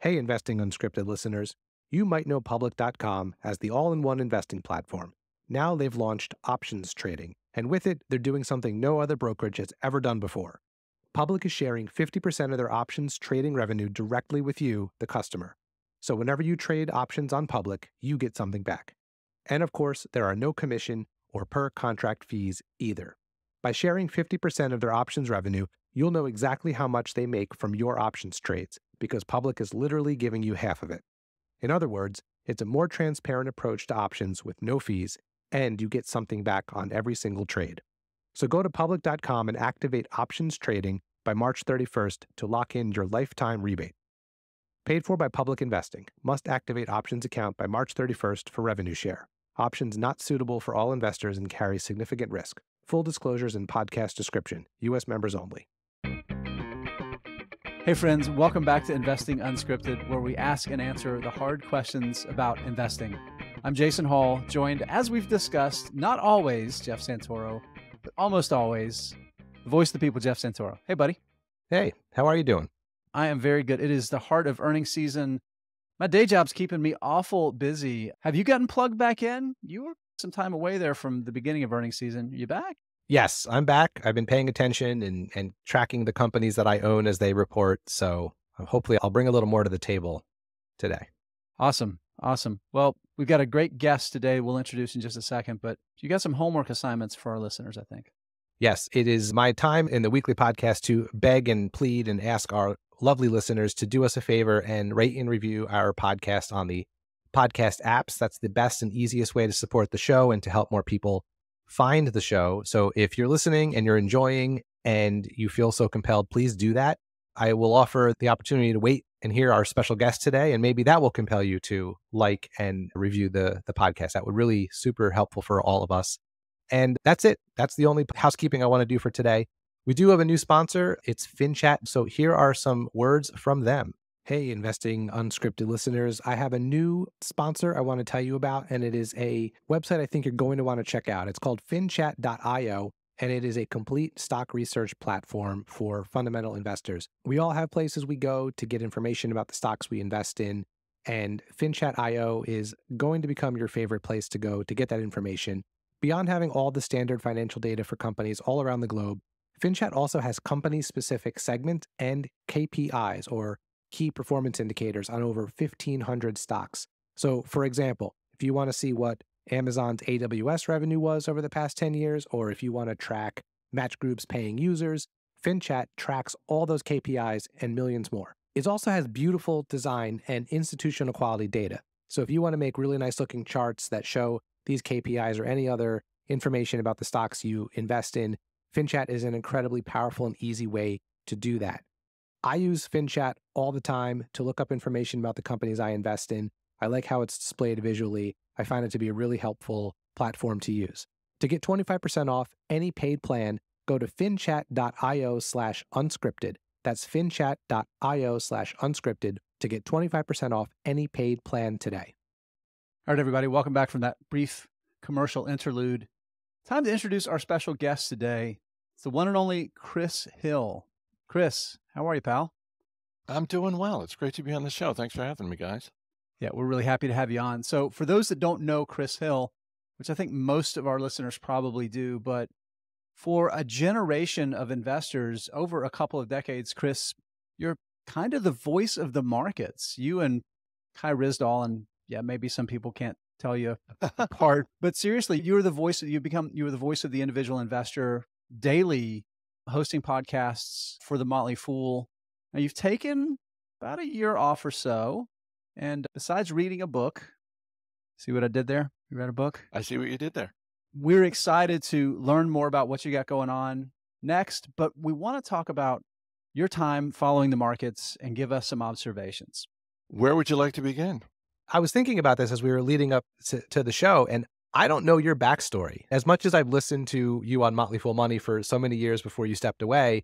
Hey, Investing Unscripted listeners. You might know Public.com as the all-in-one investing platform. Now they've launched options trading, and with it, they're doing something no other brokerage has ever done before. Public is sharing 50% of their options trading revenue directly with you, the customer. So whenever you trade options on Public, you get something back. And of course, there are no commission or per contract fees either. By sharing 50% of their options revenue, you'll know exactly how much they make from your options trades because Public is literally giving you half of it. In other words, it's a more transparent approach to options with no fees, and you get something back on every single trade. So go to public.com and activate options trading by March 31st to lock in your lifetime rebate. Paid for by Public Investing. Must activate options account by March 31st for revenue share. Options not suitable for all investors and carry significant risk. Full disclosures in podcast description. U.S. members only. Hey friends, welcome back to Investing Unscripted, where we ask and answer the hard questions about investing. I'm Jason Hall, joined, as we've discussed, not always Jeff Santoro, but almost always, the voice of the people, Jeff Santoro. Hey, buddy. Hey, how are you doing? I am very good. It is the heart of earnings season. My day job's keeping me awful busy. Have you gotten plugged back in? You were some time away there from the beginning of earnings season. You back? Yes, I'm back. I've been paying attention and tracking the companies that I own as they report. So hopefully I'll bring a little more to the table today. Awesome. Well, we've got a great guest today we'll introduce in just a second, but you got some homework assignments for our listeners, I think. Yes, it is my time in the weekly podcast to beg and plead and ask our lovely listeners to do us a favor and rate and review our podcast on the podcast apps. That's the best and easiest way to support the show and to help more people find the show. So if you're listening and you're enjoying and you feel so compelled, please do that. I will offer the opportunity to wait and hear our special guest today, and maybe that will compel you to like and review the podcast. That would really super helpful for all of us. And that's it. That's the only housekeeping I want to do for today. We do have a new sponsor. It's FinChat. So here are some words from them. Hey, Investing Unscripted listeners, I have a new sponsor I want to tell you about, and it is a website I think you're going to want to check out. It's called finchat.io, and it is a complete stock research platform for fundamental investors. We all have places we go to get information about the stocks we invest in, and finchat.io is going to become your favorite place to go to get that information. Beyond having all the standard financial data for companies all around the globe, FinChat also has company-specific segment and KPIs, or key performance indicators, on over 1,500 stocks. So, for example, if you want to see what Amazon's AWS revenue was over the past 10 years, or if you want to track Match Group's paying users, FinChat tracks all those KPIs and millions more. It also has beautiful design and institutional quality data. So if you want to make really nice looking charts that show these KPIs or any other information about the stocks you invest in, FinChat is an incredibly powerful and easy way to do that. I use FinChat all the time to look up information about the companies I invest in. I like how it's displayed visually. I find it to be a really helpful platform to use. To get 25% off any paid plan, go to finchat.io/unscripted. That's finchat.io/unscripted to get 25% off any paid plan today. All right, everybody, welcome back from that brief commercial interlude. Time to introduce our special guest today. It's the one and only Chris Hill. Chris, how are you, pal? I'm doing well. It's great to be on the show. Thanks for having me, guys. Yeah, we're really happy to have you on. So for those that don't know Chris Hill, which I think most of our listeners probably do, but for a generation of investors over a couple of decades, Chris, you're kind of the voice of the markets. You and Kai Rizdal, and yeah, maybe some people can't tell you apart, but seriously, you were the voice of the individual investor daily, hosting podcasts for the Motley Fool. Now you've taken about a year off or so. And besides reading a book, see what I did there? You read a book? I see what you did there. We're excited to learn more about what you got going on next, but we want to talk about your time following the markets and give us some observations. Where would you like to begin? I was thinking about this as we were leading up to the show, and I don't know your backstory. As much as I've listened to you on Motley Fool Money for so many years before you stepped away,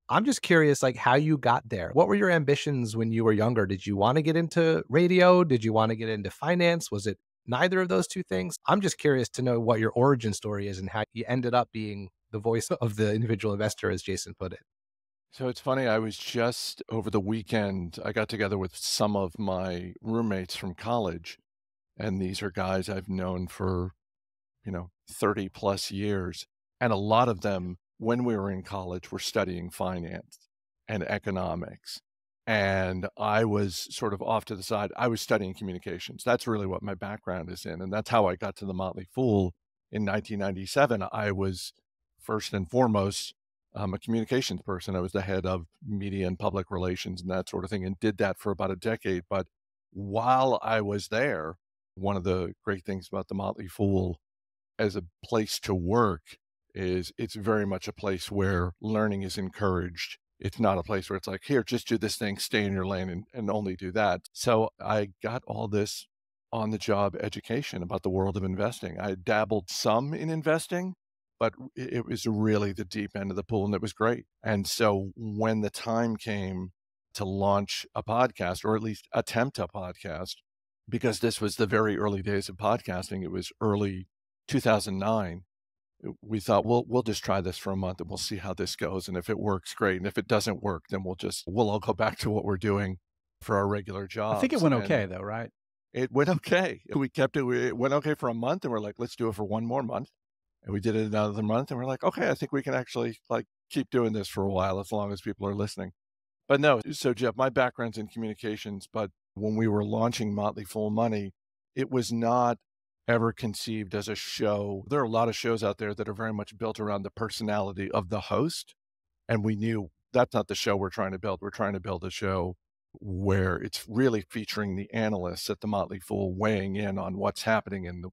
I'm just curious, like, how you got there. What were your ambitions when you were younger? Did you want to get into radio? Did you want to get into finance? Was it neither of those two things? I'm just curious to know what your origin story is and how you ended up being the voice of the individual investor, as Jason put it. So it's funny, I was just over the weekend, I got together with some of my roommates from college, and these are guys I've known for, 30 plus years. And a lot of them, when we were in college, were studying finance and economics. And I was sort of off to the side. I was studying communications. That's really what my background is in. And that's how I got to the Motley Fool in 1997. I was first and foremost a communications person. I was the head of media and public relations and that sort of thing, and did that for about a decade. But while I was there, one of the great things about the Motley Fool as a place to work is it's very much a place where learning is encouraged. It's not a place where it's like, here, just do this thing, stay in your lane and only do that. So I got all this on the job education about the world of investing. I dabbled some in investing, but it was really the deep end of the pool and it was great. And so when the time came to launch a podcast, or at least attempt a podcast, because this was the very early days of podcasting, it was early 2009, we thought, we'll just try this for a month and we'll see how this goes. And if it works, great. And if it doesn't work, then we'll all go back to what we're doing for our regular I think it jobs. went And okay though, right? it went okay. We kept it. It went okay for a month, and we're like, let's do it for one more month. And we did it another month, and we're like, okay, I think we can actually like keep doing this for a while as long as people are listening. But no, so Jeff, my background's in communications, but when we were launching Motley Fool Money, it was not ever conceived as a show. There are a lot of shows out there that are very much built around the personality of the host. And we knew that's not the show we're trying to build. We're trying to build a show where it's really featuring the analysts at the Motley Fool weighing in on what's happening in the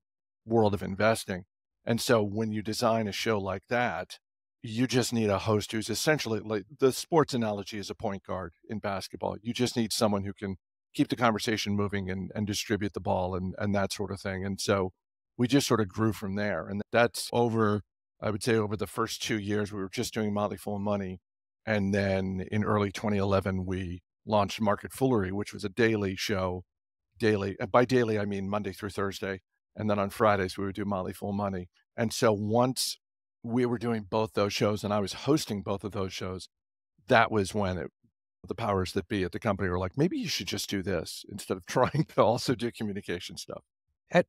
world of investing. And so when you design a show like that, you just need a host who's essentially like the sports analogy is a point guard in basketball. You just need someone who can keep the conversation moving and distribute the ball and that sort of thing. And so we just sort of grew from there. And that's over, I would say over the first 2 years, we were just doing Motley Fool Money. And then in early 2011, we launched Market Foolery, which was a daily show. Daily, by daily, I mean Monday through Thursday. And then on Fridays, we would do Motley Fool Money. And so once we were doing both those shows and I was hosting both of those shows, that was when the powers that be at the company were like, maybe you should just do this instead of trying to also do communication stuff. At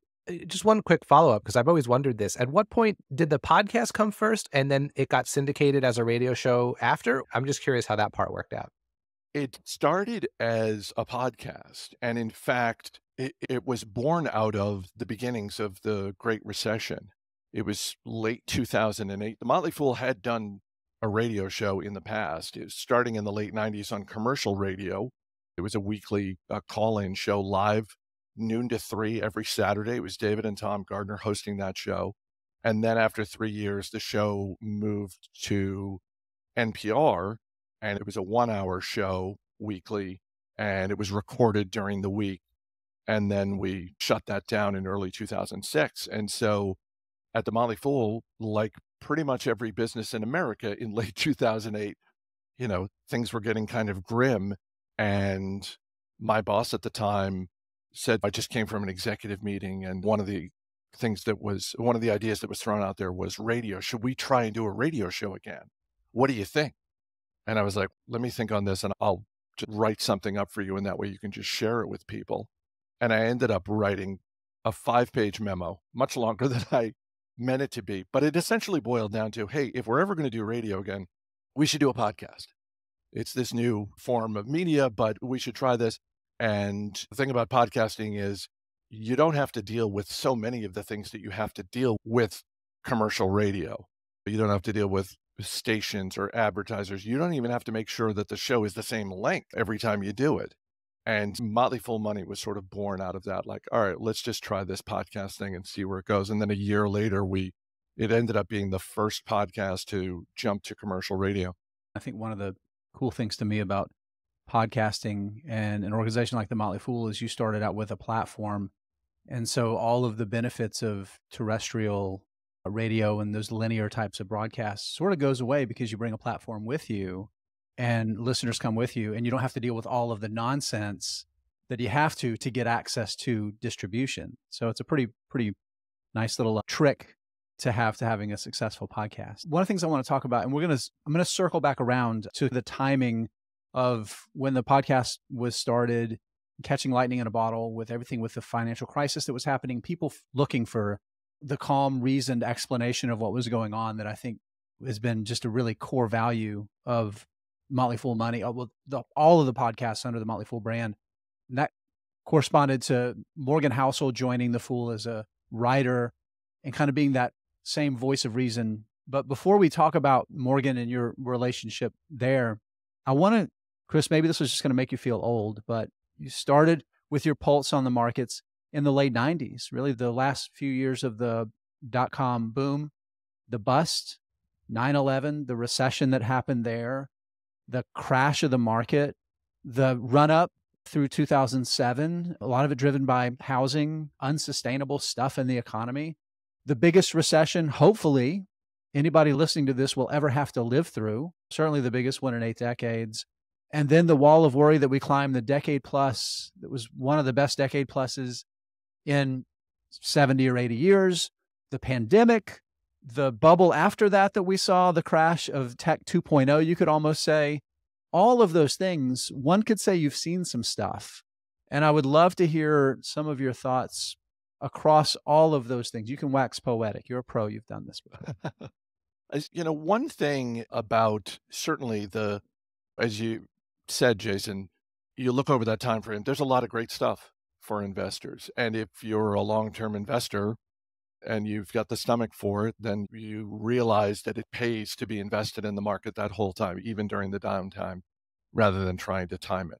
just one quick follow-up, because I've always wondered this. At what point did the podcast come first and then it got syndicated as a radio show after? I'm just curious how that part worked out. It started as a podcast. And in fact, it was born out of the beginnings of the Great Recession. It was late 2008. The Motley Fool had done a radio show in the past. It was starting in the late 90s on commercial radio. It was a weekly call-in show, live noon to 3 every Saturday. It was David and Tom Gardner hosting that show. And then after 3 years, the show moved to NPR, and it was a 1 hour show weekly, and it was recorded during the week. And then we shut that down in early 2006. And so at the Motley Fool, like pretty much every business in America in late 2008, things were getting kind of grim. And my boss at the time said, I just came from an executive meeting, and one of the ideas that was thrown out there was radio. Should we try and do a radio show again? What do you think? And I was like, let me think on this and I'll just write something up for you. And that way you can just share it with people. And I ended up writing a 5-page memo, much longer than I meant it to be. But it essentially boiled down to, hey, if we're ever going to do radio again, we should do a podcast. It's this new form of media, but we should try this. And the thing about podcasting is you don't have to deal with so many of the things that you have to deal with commercial radio. You don't have to deal with stations or advertisers. You don't even have to make sure that the show is the same length every time you do it. And Motley Fool Money was sort of born out of that. Like, all right, let's just try this podcast thing and see where it goes. And then a year later, it ended up being the first podcast to jump to commercial radio. I think one of the cool things to me about podcasting and an organization like the Motley Fool is you started out with a platform. And so all of the benefits of terrestrial radio and those linear types of broadcasts sort of goes away because you bring a platform with you and listeners come with you, and you don't have to deal with all of the nonsense that you have to get access to distribution. So it's a pretty nice little trick to having a successful podcast. One of the things I want to talk about, and I'm going to circle back around to the timing of when the podcast was started, catching lightning in a bottle with everything with the financial crisis that was happening, people looking for the calm, reasoned explanation of what was going on that I think has been just a really core value of Motley Fool Money, all of the podcasts under the Motley Fool brand. And that corresponded to Morgan Housel joining the Fool as a writer and kind of being that same voice of reason. But before we talk about Morgan and your relationship there, I want to, Chris, maybe this is just going to make you feel old, but you started with your pulse on the markets in the late 90s, really the last few years of the dot-com boom, the bust, 9/11, the recession that happened there, the crash of the market, the run-up through 2007, a lot of it driven by housing, unsustainable stuff in the economy. The biggest recession, hopefully, anybody listening to this will ever have to live through, certainly the biggest one in 8 decades. And then the wall of worry that we climbed, the decade plus, that was one of the best decade pluses in 70 or 80 years, the pandemic, the bubble after that we saw, the crash of tech 2.0, you could almost say. All of those things, one could say you've seen some stuff. And I would love to hear some of your thoughts across all of those things. You can wax poetic. You're a pro. You've done this before. One thing about certainly as you said, Jason, you look over that time frame, there's a lot of great stuff for investors. And if you're a long-term investor and you've got the stomach for it, then you realize that it pays to be invested in the market that whole time, even during the downtime, rather than trying to time it.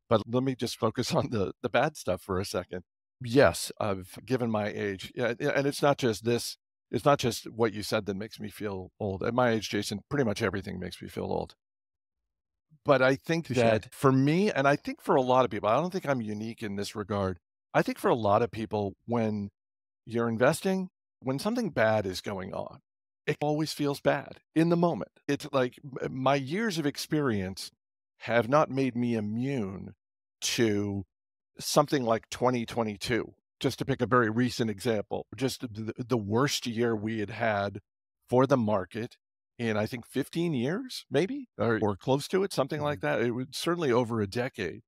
But let me just focus on the bad stuff for a second. Yes, I've given my age. Yeah, and it's not just this. It's not just what you said that makes me feel old. At my age, Jason, pretty much everything makes me feel old. But I think that for me, and I think for a lot of people, I don't think I'm unique in this regard. I think for a lot of people, when you're investing, when something bad is going on, it always feels bad in the moment. It's like my years of experience have not made me immune to something like 2022, just to pick a very recent example, just the worst year we had for the market in, I think, 15 years, maybe, or close to it, something like that. It was certainly over a decade.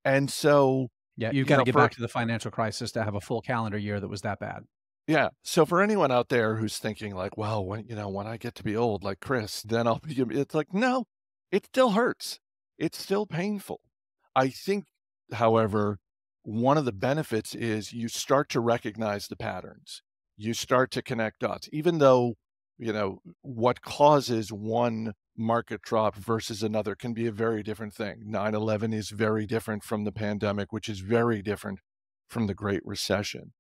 And so, yeah, you've got to get back to the financial crisis to have a full calendar year that was that bad. Yeah. So for anyone out there who's thinking like, well, when I get to be old like Chris, then I'll be, it's like, no, it still hurts. It's still painful. I think, however, one of the benefits is you start to recognize the patterns. You start to connect dots, even though, what causes one market drop versus another can be a very different thing. 9/11 is very different from the pandemic, which is very different from the Great Recession.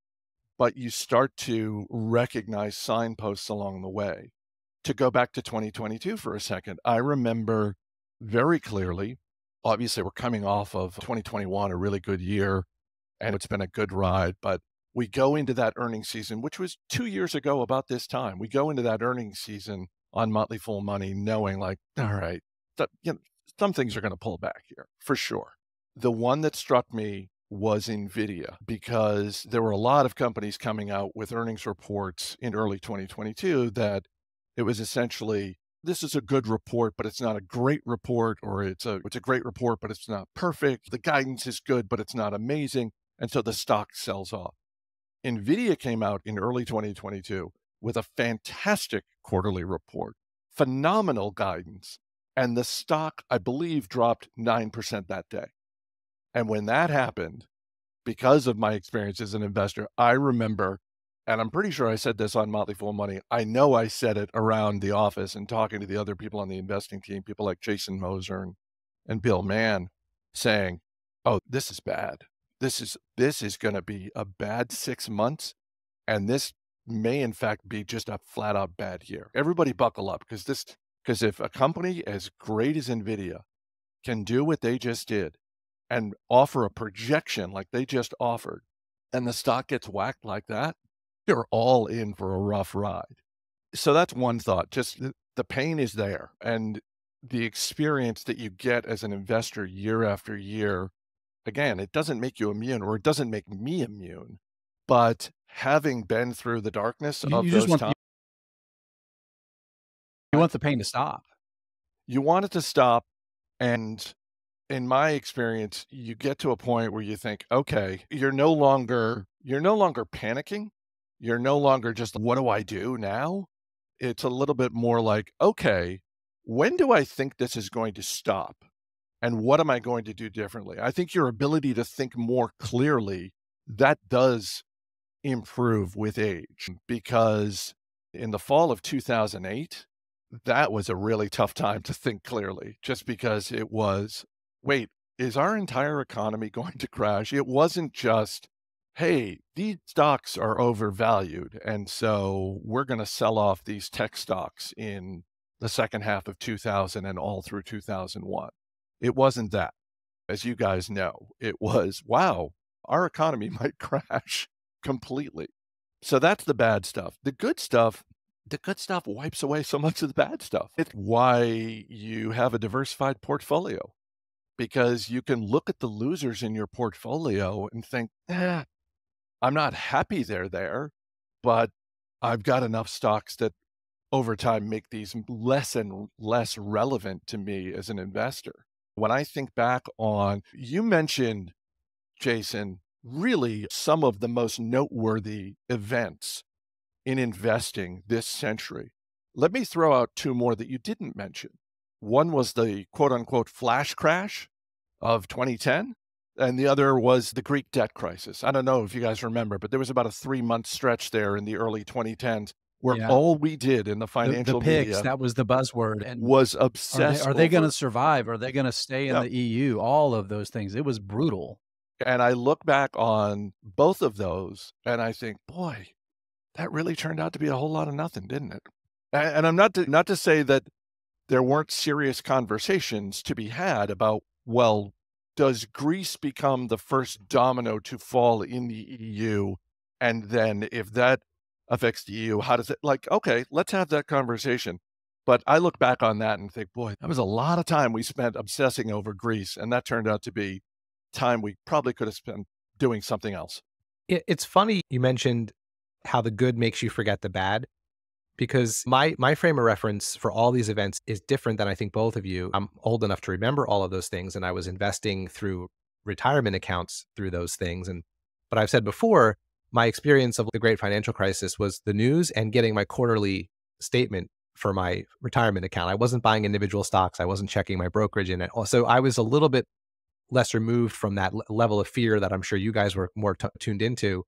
But you start to recognize signposts along the way. To go back to 2022 for a second, I remember very clearly, obviously we're coming off of 2021, a really good year, and it's been a good ride, but we go into that earnings season, which was 2 years ago about this time. We go into that earnings season on Motley Fool Money knowing like, all right, some things are going to pull back here for sure. The one that struck me was NVIDIA, because there were a lot of companies coming out with earnings reports in early 2022 that it was essentially, this is a good report, but it's not a great report, or it's a great report, but it's not perfect. The guidance is good, but it's not amazing. And so the stock sells off. NVIDIA came out in early 2022 with a fantastic quarterly report, phenomenal guidance, and the stock, I believe, dropped 9% that day. And when that happened, because of my experience as an investor, I remember, and I'm pretty sure I said this on Motley Fool Money, I know I said it around the office and talking to the other people on the investing team, people like Jason Moser and Bill Mann, saying, oh, this is bad. This is going to be a bad 6 months, and this may in fact be just a flat out bad year. Everybody buckle up, because if a company as great as NVIDIA can do what they just did and offer a projection like they just offered, and the stock gets whacked like that, you're all in for a rough ride. So that's one thought. Just the pain is there, and the experience that you get as an investor year after year, again, it doesn't make you immune, or it doesn't make me immune, but having been through the darkness of those times. You want the pain to stop. You want it to stop. And in my experience, you get to a point where you think, okay, you're no longer panicking. You're no longer just, what do I do now? It's a little bit more like, okay, when do I think this is going to stop? And what am I going to do differently? I think your ability to think more clearly, that does improve with age, because in the fall of 2008, that was a really tough time to think clearly, just because it was, wait, is our entire economy going to crash? It wasn't just, hey, these stocks are overvalued, and so we're going to sell off these tech stocks in the second half of 2000 and all through 2001. It wasn't that. As you guys know, it was, wow, our economy might crash completely. So that's the bad stuff. The good stuff wipes away so much of the bad stuff. It's why you have a diversified portfolio, because you can look at the losers in your portfolio and think, I'm not happy they're there, but I've got enough stocks that over time make these less and less relevant to me as an investor. When I think back on, you mentioned, Jason, really some of the most noteworthy events in investing this century. Let me throw out two more that you didn't mention. One was the quote unquote flash crash of 2010, and the other was the Greek debt crisis. I don't know if you guys remember, but there was about a 3-month stretch there in the early 2010s where all we did in the financial the PIGS, media, that was the buzzword, and was obsessed. are they going to survive? Are they going to stay in the EU? All of those things. It was brutal. And I look back on both of those and I think, boy, that really turned out to be a whole lot of nothing, didn't it? And I'm not to say that there weren't serious conversations to be had about, well, does Greece become the first domino to fall in the EU? And then if that affects the EU, how does it, like, okay, let's have that conversation. But I look back on that and think, boy, that was a lot of time we spent obsessing over Greece. And that turned out to be time we probably could have spent doing something else. It's funny you mentioned how the good makes you forget the bad, because my frame of reference for all these events is different than I think both of you. I'm old enough to remember all of those things, and I was investing through retirement accounts through those things. But I've said before, my experience of the great financial crisis was the news and getting my quarterly statement for my retirement account. I wasn't buying individual stocks. I wasn't checking my brokerage in it. So I was a little bit less removed from that level of fear that I'm sure you guys were more tuned into.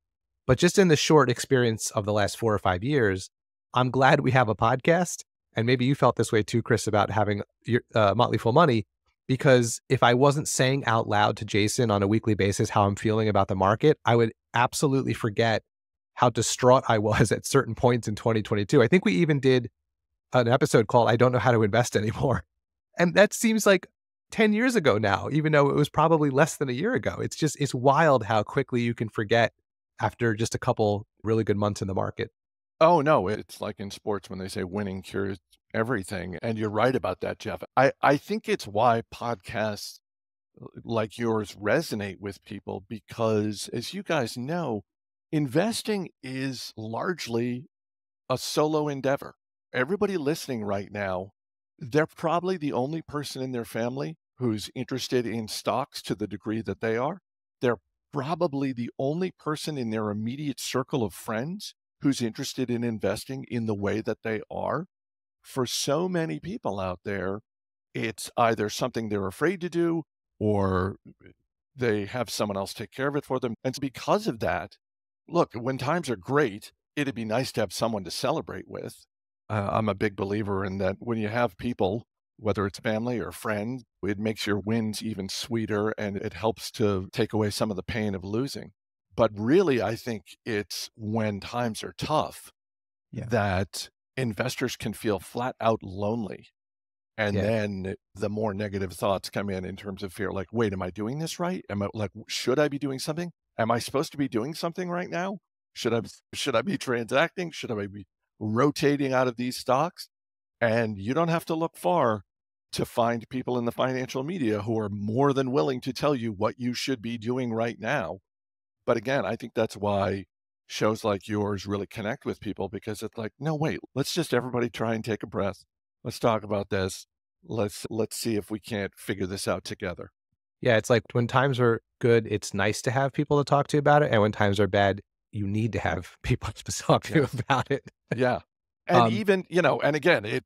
But just in the short experience of the last 4 or 5 years, I'm glad we have a podcast. And maybe you felt this way too, Chris, about having your Motley Fool Money, because if I wasn't saying out loud to Jason on a weekly basis how I'm feeling about the market, I would absolutely forget how distraught I was at certain points in 2022. I think we even did an episode called I Don't Know How to Invest Anymore. And that seems like 10 years ago now, even though it was probably less than a year ago. It's wild how quickly you can forget after just a couple really good months in the market. Oh, no, it's like in sports when they say winning cures everything. And you're right about that, Jeff. I think it's why podcasts like yours resonate with people, because as you guys know, investing is largely a solo endeavor. Everybody listening right now, they're probably the only person in their family who's interested in stocks to the degree that they are. They're probably the only person in their immediate circle of friends who's interested in investing in the way that they are. For so many people out there, it's either something they're afraid to do or they have someone else take care of it for them. And so because of that, look, when times are great, it'd be nice to have someone to celebrate with. I'm a big believer in that when you have people, whether it's family or friends, it makes your wins even sweeter and it helps to take away some of the pain of losing. But really, I think it's when times are tough that investors can feel flat out lonely. And then the more negative thoughts come in terms of fear, like, wait, am I doing this right? Am I like, should I be doing something? Am I supposed to be doing something right now? Should I be transacting? Should I be rotating out of these stocks? And you don't have to look far to find people in the financial media who are more than willing to tell you what you should be doing right now. But again, I think that's why shows like yours really connect with people, because it's like, no, wait, let's just everybody try and take a breath. let's talk about this. Let's see if we can't figure this out together. Yeah, it's like when times are good, it's nice to have people to talk to about it, and when times are bad, you need to have people to talk to Yes. about it. Yeah. And Um, even, and again,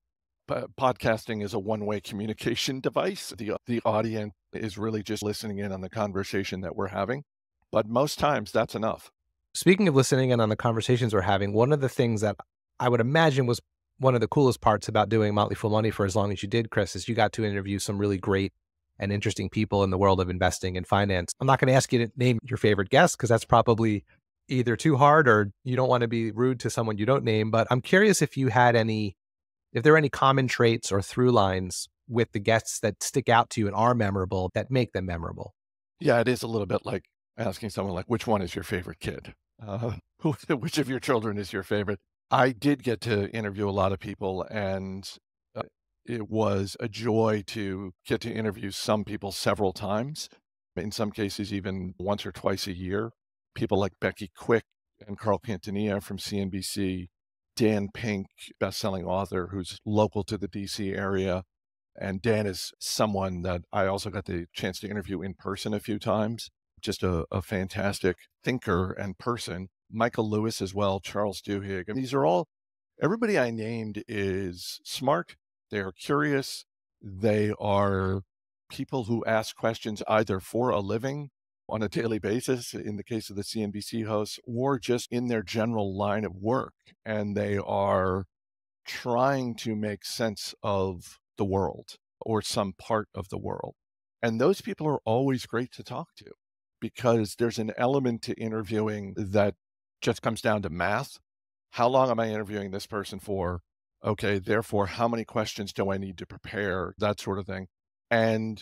podcasting is a one-way communication device. The audience is really just listening in on the conversation that we're having, but most times that's enough. Speaking of listening in on the conversations we're having, one of the things that I would imagine was one of the coolest parts about doing Motley Fool Money for as long as you did, Chris, is you got to interview some really great and interesting people in the world of investing and finance. I'm not going to ask you to name your favorite guest because that's probably either too hard or you don't want to be rude to someone you don't name. But I'm curious if if there are any common traits or through lines with the guests that stick out to you and are memorable that make them memorable. Yeah, it is a little bit like asking someone like, which one is your favorite kid? Which of your children is your favorite? I did get to interview a lot of people, and uh, it was a joy to get to interview some people several times, in some cases, even once or twice a year. People like Becky Quick and Carl Quintanilla from CNBC, Dan Pink, best-selling author who's local to the DC area. And Dan is someone that I also got the chance to interview in person a few times. Just a fantastic thinker and person. Michael Lewis as well, Charles Duhigg. And these are all, everybody I named is smart. They are curious. They are people who ask questions either for a living on a daily basis, in the case of the CNBC hosts, or just in their general line of work. And they are trying to make sense of the world or some part of the world. And those people are always great to talk to because there's an element to interviewing that just comes down to math. How long am I interviewing this person for? Okay, therefore, how many questions do I need to prepare? That sort of thing. And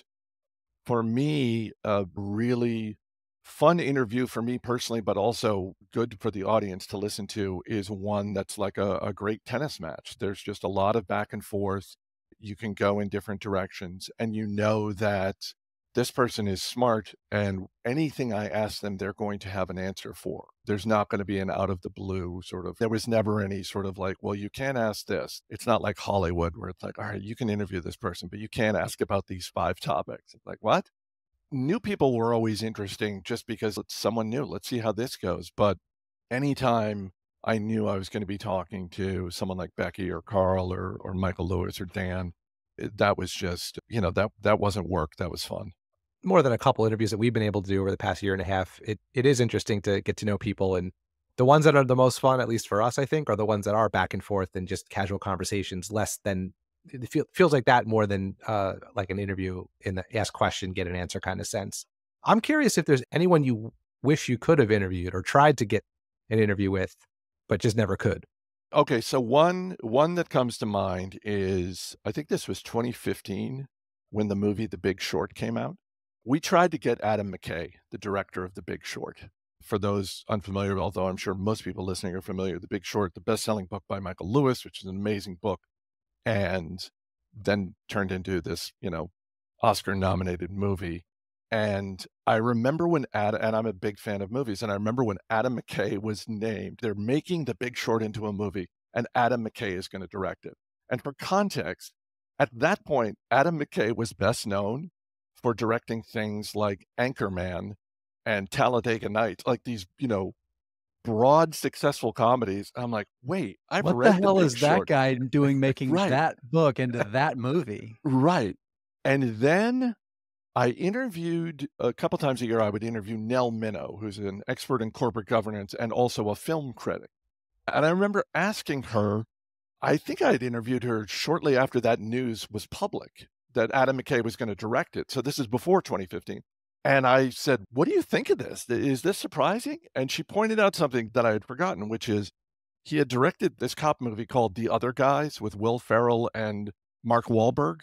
for me, a really fun interview for me personally, but also good for the audience to listen to is one that's like a great tennis match. There's just a lot of back and forth. You can go in different directions, and you know that this person is smart, and anything I ask them, they're going to have an answer for. There's not going to be an out of the blue sort of, there was never any sort of like, well, you can't ask this. It's not like Hollywood where it's like, all right, you can interview this person, but you can't ask about these 5 topics. It's like, what? New people were always interesting just because it's someone new. Let's see how this goes. But anytime I knew I was going to be talking to someone like Becky or Carl or Michael Lewis or Dan, that was just, that wasn't work. That was fun. More than a couple interviews that we've been able to do over the past year and a half, it is interesting to get to know people. And the ones that are the most fun, at least for us, I think, are the ones that are back and forth and just casual conversations, less than it feels like that more than like an interview in the ask question, get an answer kind of sense. I'm curious if there's anyone you wish you could have interviewed or tried to get an interview with, but just never could. Okay, so one that comes to mind is, I think this was 2015 when the movie The Big Short came out. We tried to get Adam McKay, the director of The Big Short. For those unfamiliar, although I'm sure most people listening are familiar, The Big Short, the best-selling book by Michael Lewis, which is an amazing book, and then turned into this, Oscar-nominated movie. And I remember when and I'm a big fan of movies, and I remember when Adam McKay was named. They're making The Big Short into a movie, and Adam McKay is going to direct it. And for context, at that point, Adam McKay was best known for directing things like Anchorman and Talladega Nights, like these, broad, successful comedies. I'm like, wait, I've What the read The hell Big is that Short. guy doing making Right. that book into that movie? Right. And then I interviewed a couple times a year, I would interview Nell Minow, who's an expert in corporate governance and also a film critic. And I remember asking her, I think I had interviewed her shortly after that news was public, that Adam McKay was going to direct it. So this is before 2015. And I said, what do you think of this? Is this surprising? And she pointed out something that I had forgotten, which is he had directed this cop movie called The Other Guys with Will Ferrell and Mark Wahlberg,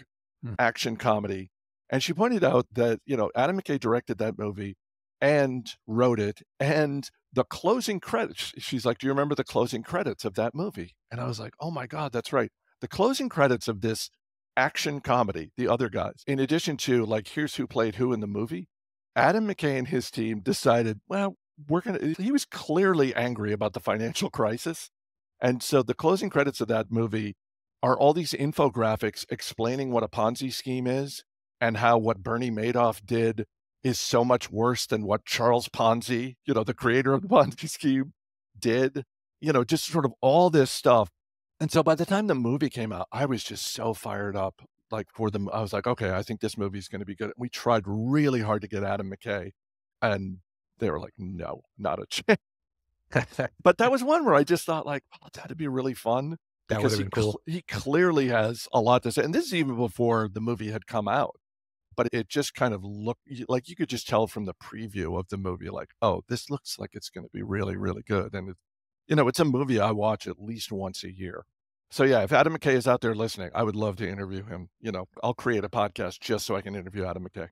action comedy. And she pointed out that, Adam McKay directed that movie and wrote it. And the closing credits, she's like, do you remember the closing credits of that movie? And I was like, oh my God, that's right. The closing credits of this action comedy, The Other Guys, in addition to like, here's who played who in the movie, Adam McKay and his team decided, well, he was clearly angry about the financial crisis. And so the closing credits of that movie are all these infographics explaining what a Ponzi scheme is and how what Bernie Madoff did is so much worse than what Charles Ponzi, the creator of the Ponzi scheme, did, just sort of all this stuff. And so by the time the movie came out, I was just so fired up. I was like, okay, I think this movie's going to be good. We tried really hard to get Adam McKay, and they were like, no, not a chance. But that was one where I just thought, like, oh, that'd be really fun. That would have been cool. He clearly has a lot to say. And this is even before the movie had come out. But it just kind of looked like you could just tell from the preview of the movie, like, oh, this looks like it's going to be really, really good. And, it's a movie I watch at least once a year. So, yeah, if Adam McKay is out there listening, I would love to interview him. I'll create a podcast just so I can interview Adam McKay.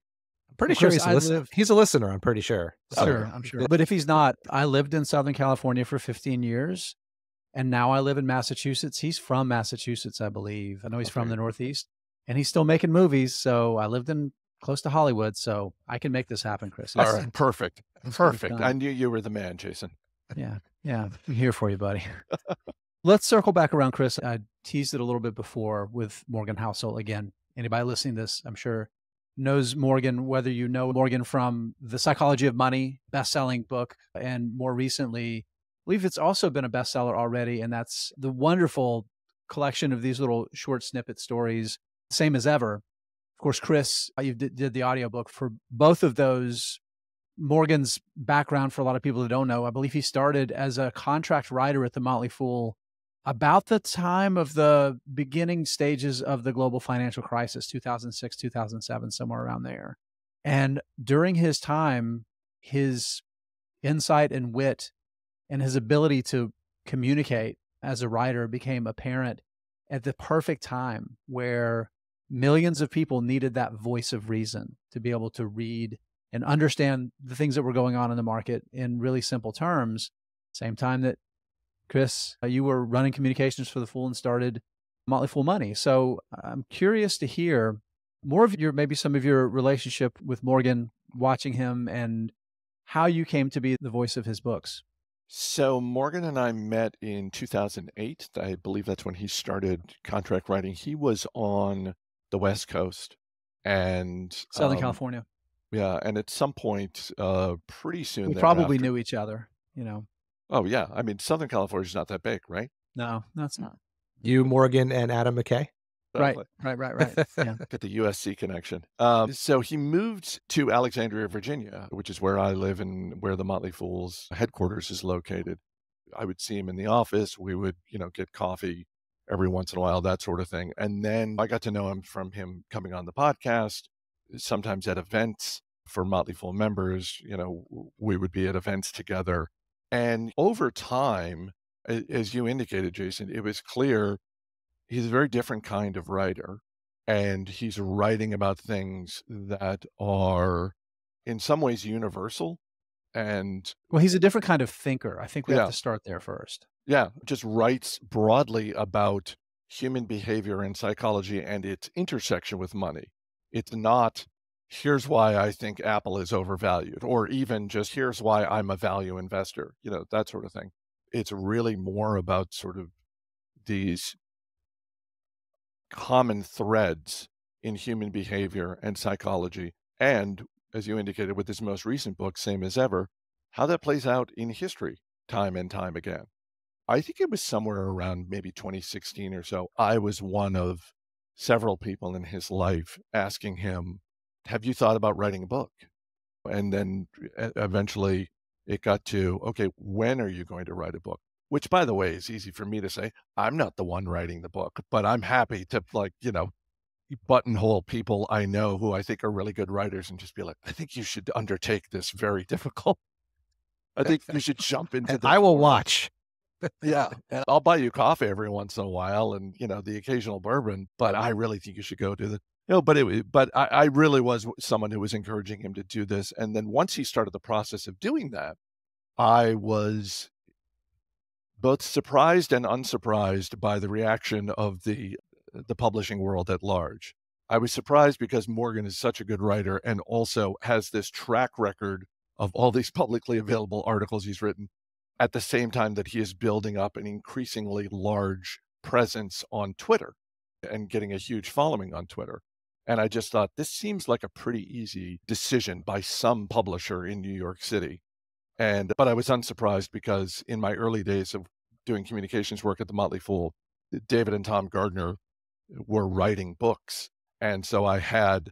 I'm pretty sure he's a listener. He's a listener, I'm pretty sure. Sure, I'm sure. But if he's not, I lived in Southern California for 15 years, and now I live in Massachusetts. He's from Massachusetts, I believe. I know he's from the Northeast, and he's still making movies. So I lived in close to Hollywood, so I can make this happen, Chris. All right, perfect. I knew you were the man, Jason. Yeah, I'm here for you, buddy. Let's circle back around, Chris. I teased it a little bit before with Morgan Housel. Again, anybody listening to this, I'm sure, knows Morgan, whether you know Morgan from The Psychology of Money, best-selling book, and more recently, I believe it's also been a bestseller already, and that's the wonderful collection of these little short snippet stories, Same as Ever. Of course, Chris, you did the audiobook for both of those. Morgan's background, for a lot of people who don't know, I believe he started as a contract writer at the Motley Fool about the time of the beginning stages of the global financial crisis, 2006, 2007, somewhere around there. And during his time, his insight and wit and his ability to communicate as a writer became apparent at the perfect time where millions of people needed that voice of reason to be able to read and understand the things that were going on in the market in really simple terms. Same time that, Chris, you were running communications for the Fool and started Motley Fool Money. So I'm curious to hear more of maybe some of your relationship with Morgan, watching him, and how you came to be the voice of his books. So Morgan and I met in 2008. I believe that's when he started contract writing. He was on the West Coast and Southern California. Yeah, and at some point, pretty soon, we probably knew each other. Oh yeah, I mean, Southern California is not that big, right? No, it's not. You, Morgan, and Adam McKay. Right. Yeah. Get the USC connection. So he moved to Alexandria, Virginia, which is where I live and where the Motley Fool's headquarters is located. I would see him in the office. We would, get coffee every once in a while, that sort of thing. And then I got to know him from him coming on the podcast, sometimes at events for Motley Fool members. We would be at events together. And over time, as you indicated, Jason, it was clear he's a very different kind of writer, and he's writing about things that are in some ways universal. And well, he's a different kind of thinker. I think we have to start there first. Yeah, just writes broadly about human behavior and psychology and its intersection with money. It's not, here's why I think Apple is overvalued, or even just here's why I'm a value investor, that sort of thing. It's really more about sort of these common threads in human behavior and psychology. And as you indicated with this most recent book, Same as Ever, how that plays out in history time and time again. I think it was somewhere around maybe 2016 or so. I was one of several people in his life asking him, have you thought about writing a book? And then eventually it got to, okay, when are you going to write a book? Which, by the way, is easy for me to say. I'm not the one writing the book, but I'm happy to, buttonhole people I know who I think are really good writers and just be like, I think you should undertake this very difficult. I think you should jump into I will watch. Yeah. And I'll buy you coffee every once in a while and, the occasional bourbon, but I really think you should go do that. But I really was someone who was encouraging him to do this. And then once he started the process of doing that, I was both surprised and unsurprised by the reaction of the publishing world at large. I was surprised because Morgan is such a good writer and also has this track record of all these publicly available articles he's written at the same time that he is building up an increasingly large presence on Twitter and getting a huge following on Twitter. And I just thought, this seems like a pretty easy decision by some publisher in New York City. But I was unsurprised, because in my early days of doing communications work at the Motley Fool, David and Tom Gardner were writing books. And so I had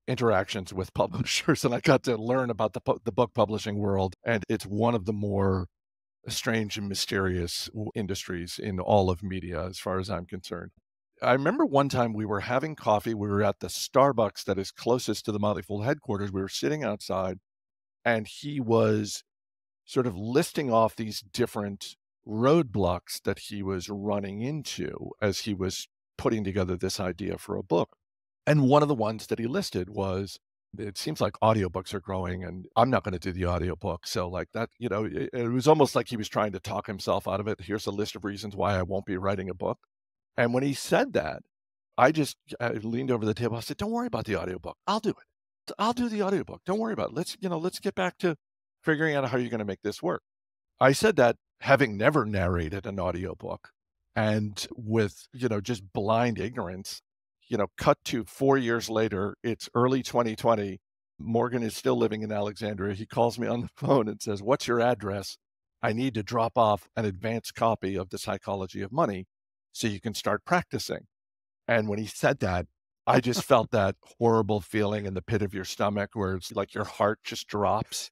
interactions with publishers, and I got to learn about the book publishing world. And it's one of the more strange and mysterious industries in all of media, as far as I'm concerned. I remember one time we were having coffee. We were at the Starbucks that is closest to the Motley Fool headquarters. We were sitting outside, and he was sort of listing off these different roadblocks that he was running into as he was putting together this idea for a book. And one of the ones that he listed was, it seems like audiobooks are growing, and I'm not going to do the audiobook. So like that, it was almost like he was trying to talk himself out of it. Here's a list of reasons why I won't be writing a book. And when he said that, I leaned over the table. I said, don't worry about the audiobook. I'll do it. I'll do the audiobook. Don't worry about it. Let's get back to figuring out how you're going to make this work. I said that having never narrated an audiobook, and with, just blind ignorance, cut to 4 years later, it's early 2020. Morgan is still living in Alexandria. He calls me on the phone and says, what's your address? I need to drop off an advanced copy of The Psychology of Money so you can start practicing. And when he said that, I just felt that horrible feeling in the pit of your stomach where it's like your heart just drops.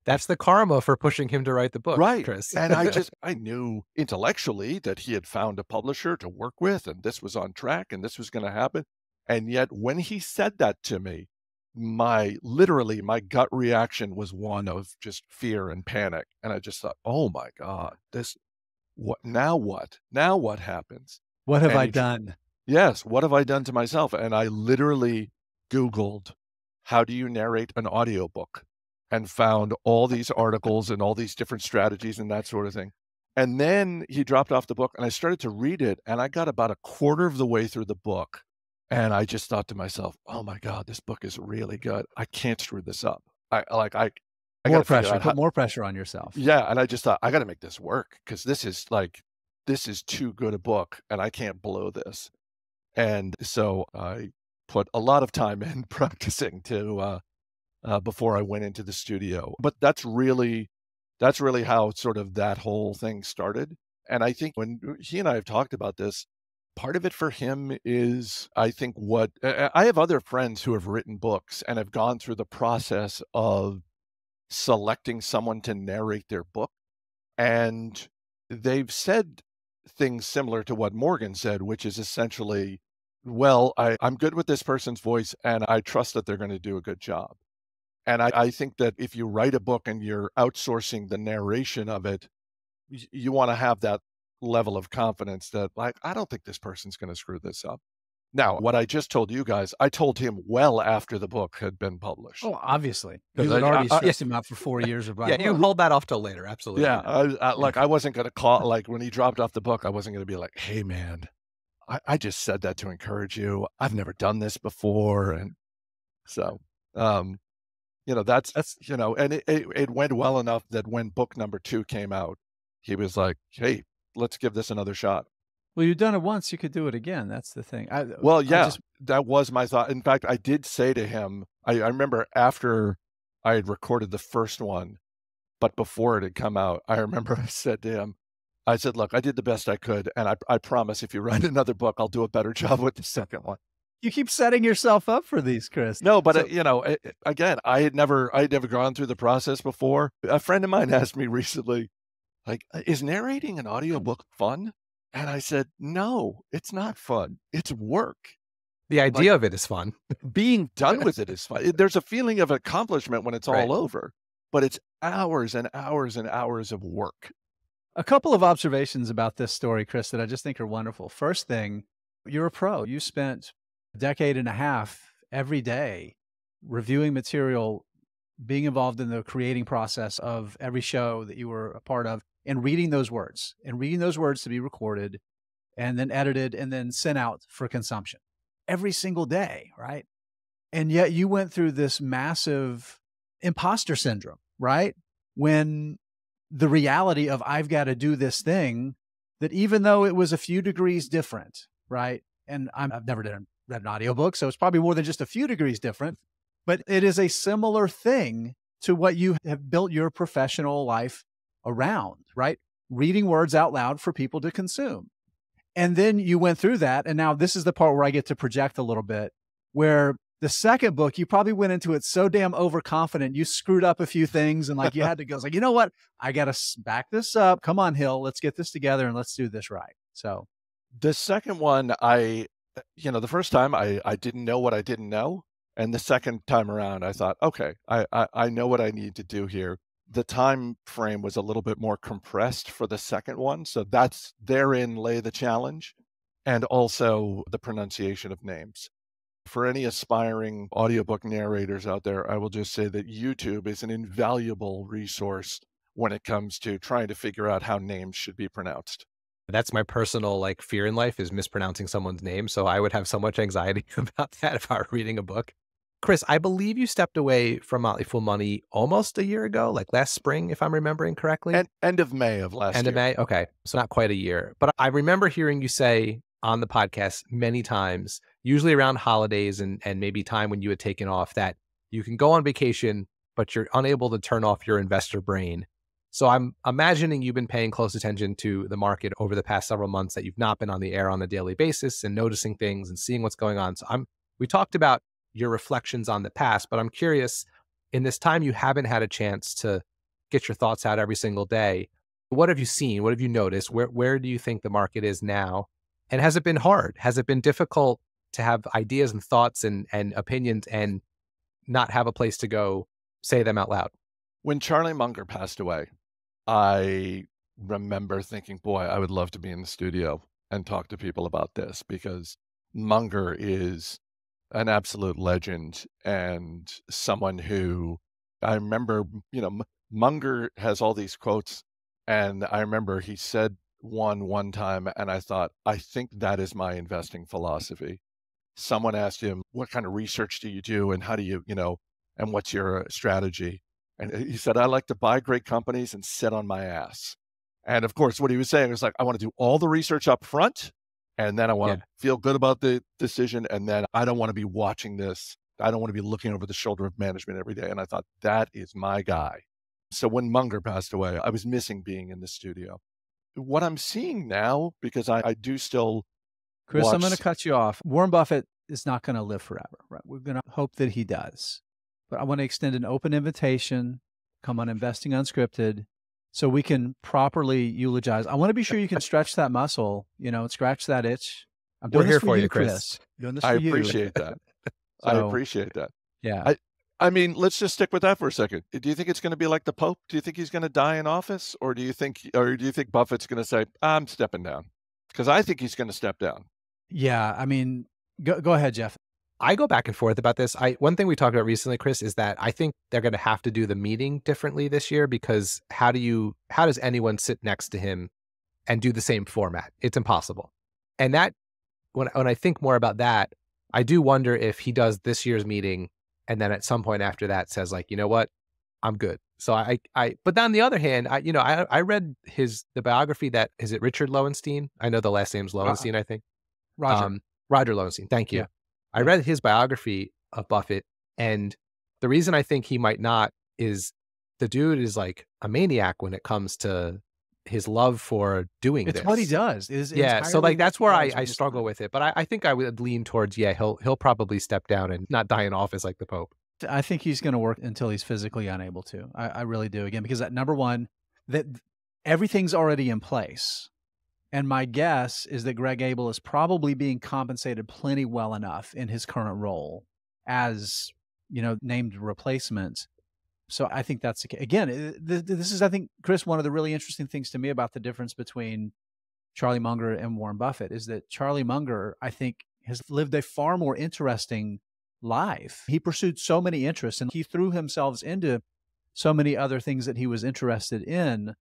That's the karma for pushing him to write the book, right, Chris. And I knew intellectually that he had found a publisher to work with, and this was on track, and this was going to happen. And yet when he said that to me, my gut reaction was one of just fear and panic. And I just thought, oh my God, now what happens? What have I done? Yes, what have I done to myself? And I literally Googled, how do you narrate an audiobook? And found all these articles and all these different strategies and that sort of thing. And then he dropped off the book, and I started to read it, and I got about a quarter of the way through the book. And I just thought to myself, oh my God, this book is really good. I can't screw this up. More pressure, put more pressure on yourself. Yeah. And I just thought, I got to make this work, because this is too good a book, and I can't blow this. And so I put a lot of time in practicing before I went into the studio. But that's really how sort of that whole thing started. And I think when he and I have talked about this, part of it for him is, I think, I have other friends who have written books and have gone through the process of selecting someone to narrate their book. And they've said things similar to what Morgan said, which is essentially, well, I'm good with this person's voice, and I trust that they're going to do a good job. And I think that if you write a book and you're outsourcing the narration of it, you want to have that level of confidence that, like, I don't think this person's going to screw this up. Now, what I just told you guys, I told him well after the book had been published. Oh, obviously. You had already stressed him out for 4 years of writing. Yeah, you hold that off till later. Absolutely. Yeah. I wasn't going to call, like, when he dropped off the book, I wasn't going to be like, hey, man, I just said that to encourage you. I've never done this before. And so, and it went well enough that when book number 2 came out, he was like, hey, let's give this another shot. Well, you've done it once, you could do it again. That's the thing. That was my thought. In fact, I did say to him, I remember after I had recorded the first one, but before it had come out, I remember I said to him, I said, look, I did the best I could. And I promise if you write another book, I'll do a better job with the second one. You keep setting yourself up for these, Chris. No, but again, I had never gone through the process before. A friend of mine asked me recently, like, is narrating an audiobook fun? And I said, no, it's not fun. It's work. The idea of it is fun. Being done with it is fun. There's a feeling of accomplishment when it's all over, but it's hours and hours and hours of work. A couple of observations about this story, Chris, that I just think are wonderful. First thing, you're a pro. You spent a decade and a half every day reviewing material, being involved in the creating process of every show that you were a part of, and reading those words to be recorded and then edited and then sent out for consumption every single day, right? And yet you went through this massive imposter syndrome, right? When the reality of I've got to do this thing that even though it was a few degrees different, right? And I've never read an audiobook, so it's probably more than just a few degrees different, but it is a similar thing to what you have built your professional life around, right? Reading words out loud for people to consume. And then you went through that. And now this is the part where I get to project a little bit, where the second book, you probably went into it so damn overconfident, you screwed up a few things. And like you had to go, it's like, you know what? I got to back this up. Come on, Hill. Let's get this together and let's do this right. So the second one, the first time I didn't know what I didn't know. And the second time around, I thought, okay, I know what I need to do here. The time frame was a little bit more compressed for the second one. So therein lay the challenge, and also the pronunciation of names. For any aspiring audiobook narrators out there, I will just say that YouTube is an invaluable resource when it comes to trying to figure out how names should be pronounced. That's my personal fear in life, is mispronouncing someone's name. So I would have so much anxiety about that if I were reading a book. Chris, I believe you stepped away from Motley Fool Money almost a year ago, like last spring, if I'm remembering correctly. End of May of last year. End of May? Okay. So not quite a year. But I remember hearing you say on the podcast many times, usually around holidays and maybe time when you had taken off, that you can go on vacation, but you're unable to turn off your investor brain. So I'm imagining you've been paying close attention to the market over the past several months, that you've not been on the air on a daily basis and noticing things and seeing what's going on. So we talked about your reflections on the past, but I'm curious, in this time you haven't had a chance to get your thoughts out every single day, what have you seen? What have you noticed? Where do you think the market is now? And has it been hard? Has it been difficult to have ideas and thoughts and opinions and not have a place to go say them out loud? When Charlie Munger passed away, I remember thinking, boy, I would love to be in the studio and talk to people about this, because Munger is an absolute legend and someone who I remember, Munger has all these quotes, and I remember he said one time, and I thought, I think that is my investing philosophy. Someone asked him, what kind of research do you do, and how do you, and what's your strategy? And he said, I like to buy great companies and sit on my ass. And of course, what he was saying was like, I want to do all the research up front, and then I want to feel good about the decision. And then I don't want to be watching this. I don't want to be looking over the shoulder of management every day. And I thought, that is my guy. So when Munger passed away, I was missing being in the studio. What I'm seeing now, because I do still Chris, I'm going to cut you off. Warren Buffett is not going to live forever, right? We're going to hope that he does. But I want to extend an open invitation, come on Investing Unscripted, so we can properly eulogize. I want to be sure you can stretch that muscle, scratch that itch. I'm doing We're here for you, Chris. Doing this I for you. appreciate that. I appreciate that. Yeah. I mean, let's just stick with that for a second. Do you think it's going to be like the Pope? Do you think he's going to die in office? Or do you think Buffett's going to say, I'm stepping down? Because I think he's going to step down. Yeah. I mean, go ahead, Jeff. I go back and forth about this. One thing we talked about recently, Chris, is that I think they're going to have to do the meeting differently this year, because how does anyone sit next to him and do the same format? It's impossible. And that, when I think more about that, I do wonder if he does this year's meeting and then at some point after that says, like, you know what, I'm good. So but on the other hand, I read the biography that, is it Richard Lowenstein? I know the last name's Lowenstein, I think. Roger Lowenstein. Thank you. Yeah. I read his biography of Buffett, and the reason I think he might not is the dude is like a maniac when it comes to his love for doing this. It's what he does. So like that's where I struggle with it. But I think I would lean towards, he'll probably step down and not die in office like the Pope. I think he's going to work until he's physically unable to. I really do. Again, because number one, that everything's already in place. And my guess is that Greg Abel is probably being compensated plenty well enough in his current role as, named replacement. So I think that's, again, this is, I think, Chris, one of the really interesting things to me about the difference between Charlie Munger and Warren Buffett is that Charlie Munger, I think, has lived a far more interesting life. He pursued so many interests and he threw himself into so many other things that he was interested in,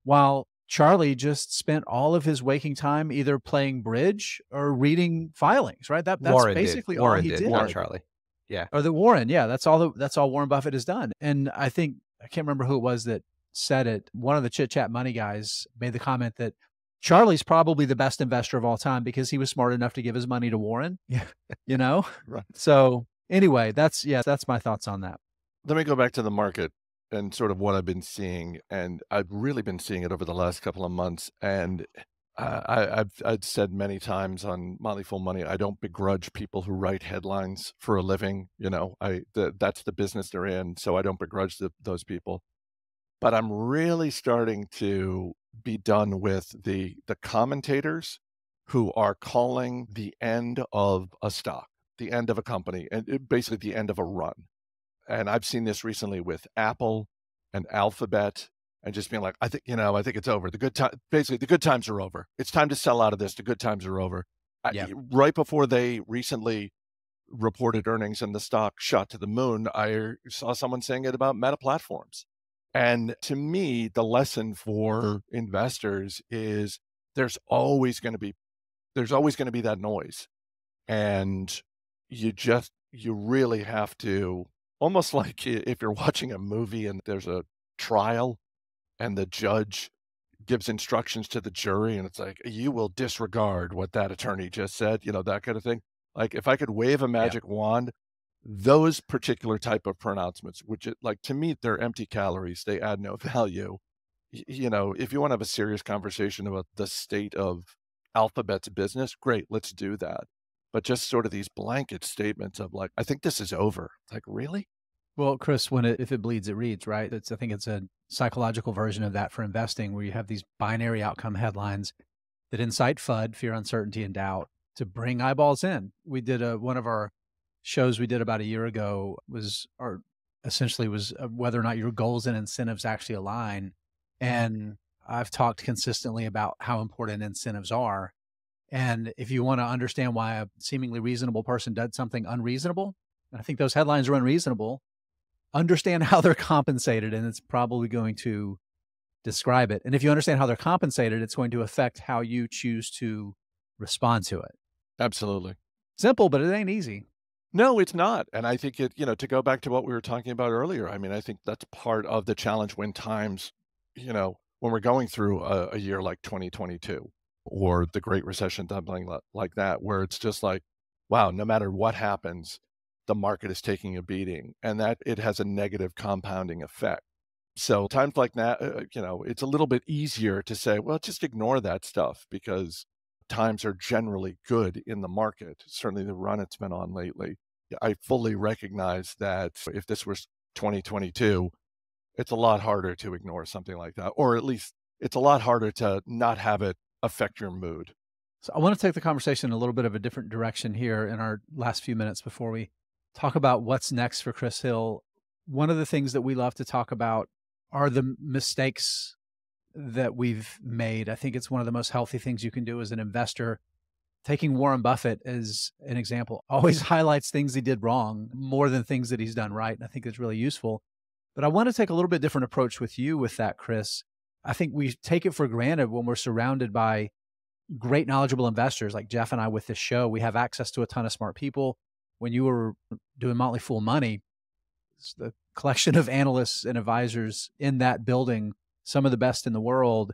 while Charlie just spent all of his waking time either playing bridge or reading filings, right? That's Warren basically did. all he did. Warren Charlie. Yeah. Or the Warren. Yeah. That's all Warren Buffett has done. And I think, I can't remember who it was that said it. One of the Chit Chat Money guys made the comment that Charlie's probably the best investor of all time because he was smart enough to give his money to Warren, Yeah. you know? Right. So anyway, that's my thoughts on that. Let me go back to the market and sort of what I've been seeing, and I've really been seeing it over the last couple of months. And I've said many times on Motley Fool Money, I don't begrudge people who write headlines for a living. That's the business they're in, so I don't begrudge those people. But I'm really starting to be done with the commentators who are calling the end of a stock, the end of a company, and basically the end of a run. And I've seen this recently with Apple and Alphabet, and just being like, I think it's over. The good times are over. It's time to sell out of this. The good times are over. Yeah. Right before they recently reported earnings and the stock shot to the moon, I saw someone saying it about Meta Platforms. And to me, the lesson for investors is there's always going to be that noise. And you really have to, almost like if you're watching a movie and there's a trial and the judge gives instructions to the jury and it's like, you will disregard what that attorney just said, that kind of thing. Like if I could wave a magic wand, those particular type of pronouncements, which to me, they're empty calories. They add no value. If you want to have a serious conversation about the state of Alphabet's business, great, let's do that. But just sort of these blanket statements of like, I think this is over. Like, really? Well, Chris, if it bleeds, it reads, right? I think it's a psychological version of that for investing, where you have these binary outcome headlines that incite FUD, fear, uncertainty, and doubt, to bring eyeballs in. We did one of our shows we did about a year ago was whether or not your goals and incentives actually align. And I've talked consistently about how important incentives are. And if you want to understand why a seemingly reasonable person did something unreasonable, and I think those headlines are unreasonable, understand how they're compensated, and it's probably going to describe it. And if you understand how they're compensated, it's going to affect how you choose to respond to it. Absolutely. Simple, but it ain't easy. No, it's not. And I think to go back to what we were talking about earlier, I mean, I think that's part of the challenge when times, when we're going through a year like 2022 or the Great Recession, something like that, where it's just like, wow, no matter what happens, the market is taking a beating, and that it has a negative compounding effect. So times like that, it's a little bit easier to say, well, just ignore that stuff because times are generally good in the market. Certainly the run it's been on lately. I fully recognize that if this was 2022, it's a lot harder to ignore something like that, or at least it's a lot harder to not have it affect your mood. So I want to take the conversation in a little bit of a different direction here in our last few minutes before we talk about what's next for Chris Hill. One of the things that we love to talk about are the mistakes that we've made. I think it's one of the most healthy things you can do as an investor. Taking Warren Buffett as an example always highlights things he did wrong more than things that he's done right. And I think it's really useful. But I want to take a little bit different approach with you with that, Chris. I think we take it for granted when we're surrounded by great, knowledgeable investors like Jeff and I with this show. We have access to a ton of smart people. When you were doing Motley Fool Money, it's the collection of analysts and advisors in that building, some of the best in the world.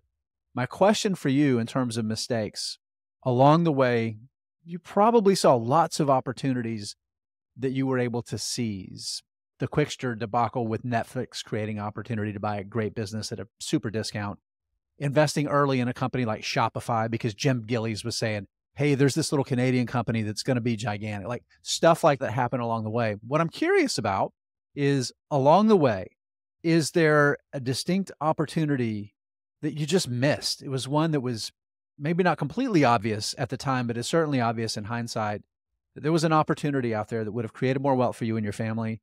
My question for you in terms of mistakes, along the way, you probably saw lots of opportunities that you were able to seize. The Quickster debacle with Netflix creating opportunity to buy a great business at a super discount. Investing early in a company like Shopify because Jim Gillies was saying, hey, there's this little Canadian company that's going to be gigantic. Like stuff like that happened along the way. What I'm curious about is along the way, is there a distinct opportunity that you just missed? It was one that was maybe not completely obvious at the time, but is certainly obvious in hindsight, that there was an opportunity out there that would have created more wealth for you and your family,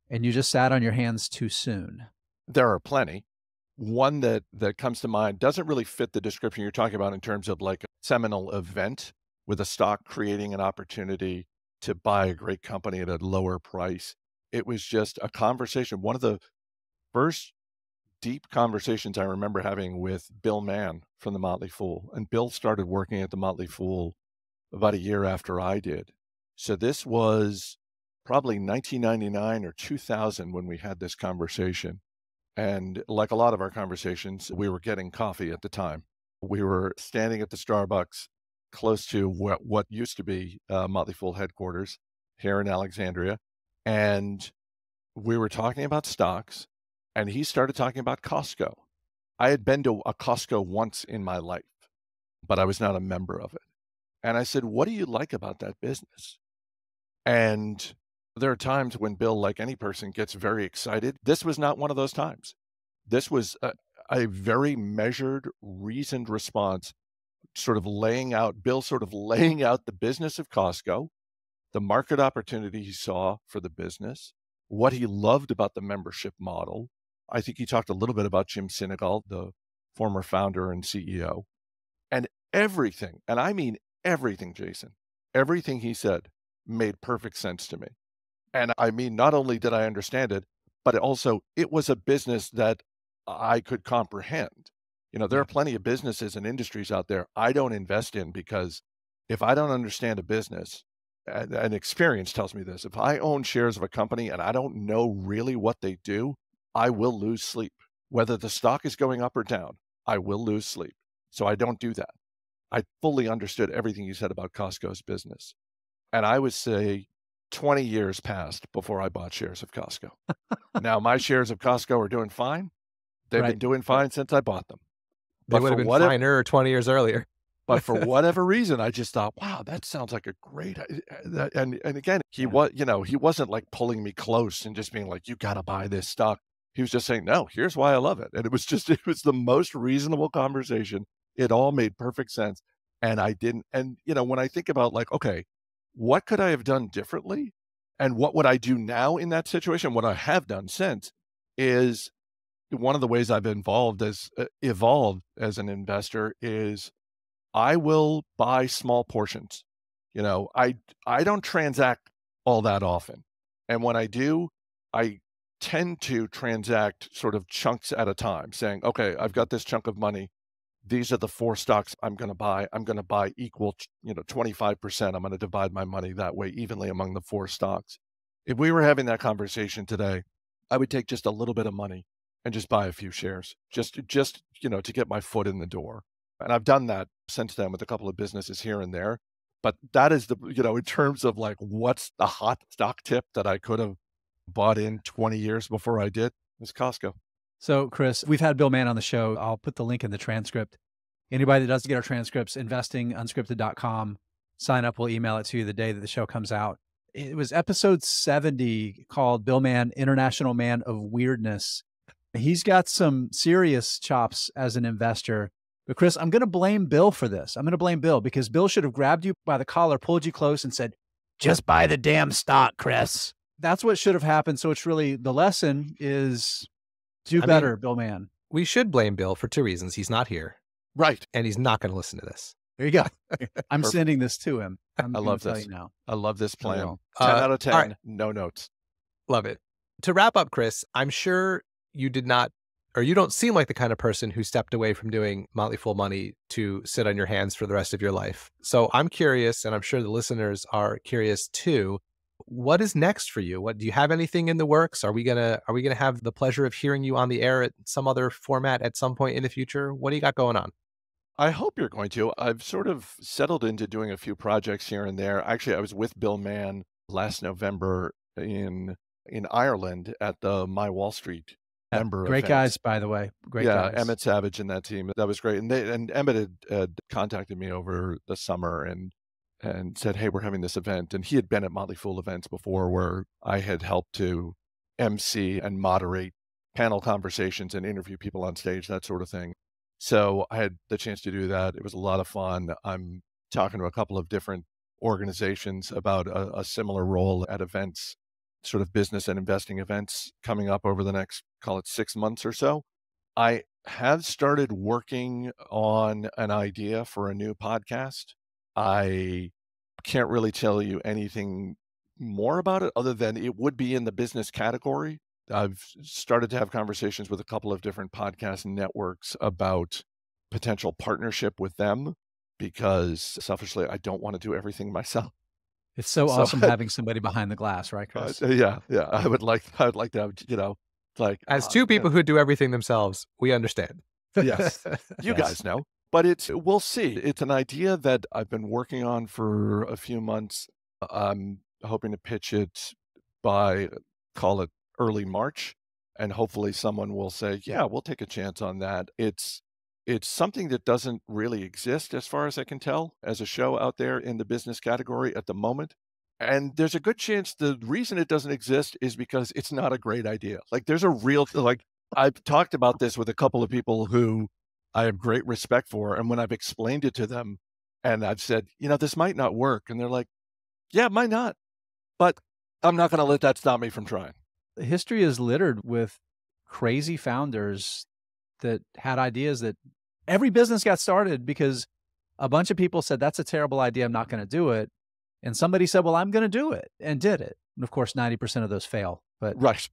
and you just sat on your hands too soon. There are plenty. One that comes to mind doesn't really fit the description you're talking about in terms of like a seminal event with a stock creating an opportunity to buy a great company at a lower price. It was just a conversation. One of the first deep conversations I remember having with Bill Mann from the Motley Fool. And Bill started working at the Motley Fool about a year after I did. So this was probably 1999 or 2000 when we had this conversation. And like a lot of our conversations, we were getting coffee at the time. We were standing at the Starbucks close to what used to be Motley Fool headquarters here in Alexandria. And we were talking about stocks, and he started talking about Costco. I had been to a Costco once in my life, but I was not a member of it. And I said, what do you like about that business? And there are times when Bill, like any person, gets very excited. This was not one of those times. This was a very measured, reasoned response, Bill sort of laying out the business of Costco, the market opportunity he saw for the business, what he loved about the membership model. I think he talked a little bit about Jim Sinegal, the former founder and CEO, and everything, and I mean everything, Jason, everything he said made perfect sense to me. And I mean, not only did I understand it, but it was a business that I could comprehend. There are plenty of businesses and industries out there I don't invest in because if I don't understand a business, and experience tells me this, if I own shares of a company and I don't know really what they do, I will lose sleep. Whether the stock is going up or down, I will lose sleep. So I don't do that. I fully understood everything you said about Costco's business. And I would say 20 years passed before I bought shares of Costco. Now, my shares of Costco are doing fine. They've been doing fine since I bought them. They would have been finer 20 years earlier. But for whatever reason, I just thought, wow, that sounds like a great, and again, he wasn't like pulling me close and just being like, you got to buy this stock. He was just saying, no, here's why I love it. And it was the most reasonable conversation. It all made perfect sense. And I didn't, and when I think about like, okay, what could I have done differently? And what would I do now in that situation? What I have done since is one of the ways I've evolved as an investor is I will buy small portions. I don't transact all that often. And when I do, I tend to transact sort of chunks at a time, saying, okay, I've got this chunk of money. These are the 4 stocks I'm going to buy. I'm going to buy equal, 25%. I'm going to divide my money that way evenly among the 4 stocks. If we were having that conversation today, I would take just a little bit of money and just buy a few shares, just to get my foot in the door. And I've done that since then with a couple of businesses here and there. But that is in terms of like, what's the hot stock tip that I could have bought in 20 years before I did, is Costco. So, Chris, we've had Bill Mann on the show. I'll put the link in the transcript. Anybody that doesn't get our transcripts, investingunscripted.com, sign up. We'll email it to you the day that the show comes out. It was episode 70 called Bill Mann, International Man of Weirdness. He's got some serious chops as an investor. But Chris, I'm going to blame Bill for this. I'm going to blame Bill because Bill should have grabbed you by the collar, pulled you close and said, just buy the damn stock, Chris. That's what should have happened. So it's really, the lesson is do better, Bill Mann. We should blame Bill for 2 reasons. He's not here. Right. And he's not going to listen to this. There you go. I'm sending this to him. I love this. Now. I love this plan. 10 out of 10, right. No notes. Love it. To wrap up, Chris, I'm sure you did not, or you don't seem like the kind of person who stepped away from doing Motley Fool Money to sit on your hands for the rest of your life. So I'm curious, and I'm sure the listeners are curious too. What is next for you? Do you have anything in the works? Are we gonna have the pleasure of hearing you on the air at some other format at some point in the future? What do you got going on? I hope you're going to. I've sort of settled into doing a few projects here and there. Actually, I was with Bill Mann last November in Ireland at the My Wall Street member Great events. Guys, by the way. Great guys. Yeah, Emmett Savage and that team. That was great. And Emmett had contacted me over the summer and said, hey, we're having this event. And he had been at Motley Fool events before where I had helped to MC and moderate panel conversations and interview people on stage, that sort of thing. So I had the chance to do that. It was a lot of fun. I'm talking to a couple of different organizations about a similar role at events, sort of business and investing events coming up over the next, call it 6 months or so. I have started working on an idea for a new podcast. I can't really tell you anything more about it other than it would be in the business category. I've started to have conversations with a couple of different podcast networks about potential partnership with them because selfishly, I don't want to do everything myself. It's so awesome having somebody behind the glass, right, Chris? Yeah. I would like to have, like as 2 people who do everything themselves, we understand. Yes, you guys know. But we'll see. It's an idea that I've been working on for a few months. I'm hoping to pitch it by, call it early March, and hopefully someone will say, yeah, we'll take a chance on that. It's something that doesn't really exist, as far as I can tell, as a show out there in the business category at the moment. And there's a good chance the reason it doesn't exist is because it's not a great idea. Like, there's a real, like, I've talked about this with a couple of people who I have great respect for. And when I've explained it to them and I've said, this might not work. And they're like, yeah, it might not, but I'm not going to let that stop me from trying. History is littered with crazy founders that had ideas that every business got started because a bunch of people said, that's a terrible idea, I'm not going to do it. And somebody said, well, I'm going to do it, and did it. And of course, 90% of those fail. But, right.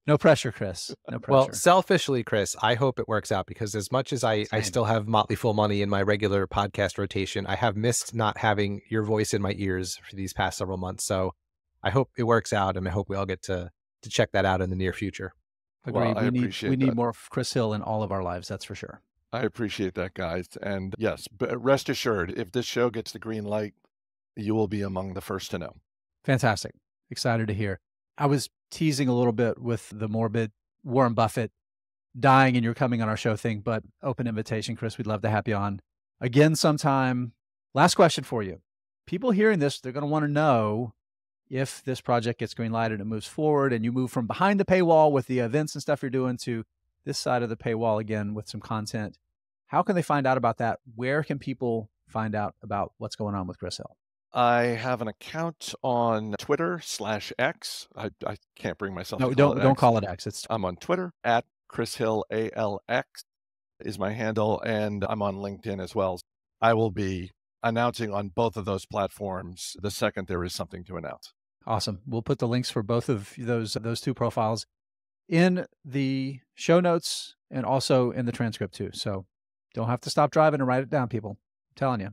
No pressure, Chris. No pressure. Well, selfishly, Chris, I hope it works out, because as much as I still have Motley Fool Money in my regular podcast rotation, I have missed not having your voice in my ears for these past several months. So I hope it works out, and I hope we all get to check that out in the near future. Agreed. Well, we need more Chris Hill in all of our lives. That's for sure. I appreciate that, guys. And yes, but rest assured, if this show gets the green light, you will be among the first to know. Fantastic. Excited to hear. I was teasing a little bit with the morbid Warren Buffett dying and you're coming on our show thing, but open invitation, Chris. We'd love to have you on again sometime. Last question for you. People hearing this, they're going to want to know if this project gets green lighted and it moves forward and you move from behind the paywall with the events and stuff you're doing to this side of the paywall again with some content. How can they find out about that? Where can people find out about what's going on with Chris Hill? I have an account on Twitter/X. I can't bring myself to don't call it X. I'm on Twitter at Chris Hill ALX is my handle, and I'm on LinkedIn as well. I will be announcing on both of those platforms the second there is something to announce. Awesome. We'll put the links for both of those two profiles in the show notes and also in the transcript too. So don't have to stop driving and write it down, people. I'm telling you.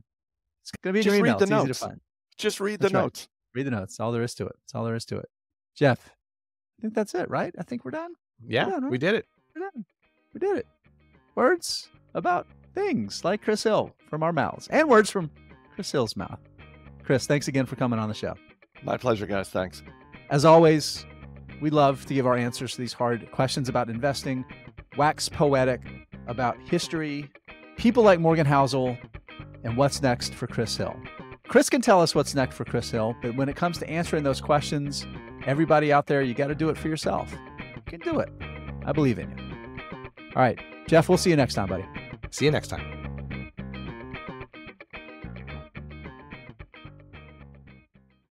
It's going to be in your email. It's easy to find. Just read the notes. Read the notes. That's all there is to it. That's all there is to it. Jeff, I think that's it, right? I think we're done. Yeah, we're done, right? We did it. We're done. We did it. Words about things like Chris Hill from our mouths and words from Chris Hill's mouth. Chris, thanks again for coming on the show. My pleasure, guys. Thanks. As always, we love to give our answers to these hard questions about investing, wax poetic about history, people like Morgan Housel, and what's next for Chris Hill. Chris can tell us what's next for Chris Hill, but when it comes to answering those questions, everybody out there, you got to do it for yourself. You can do it. I believe in you. All right, Jeff, we'll see you next time, buddy. See you next time.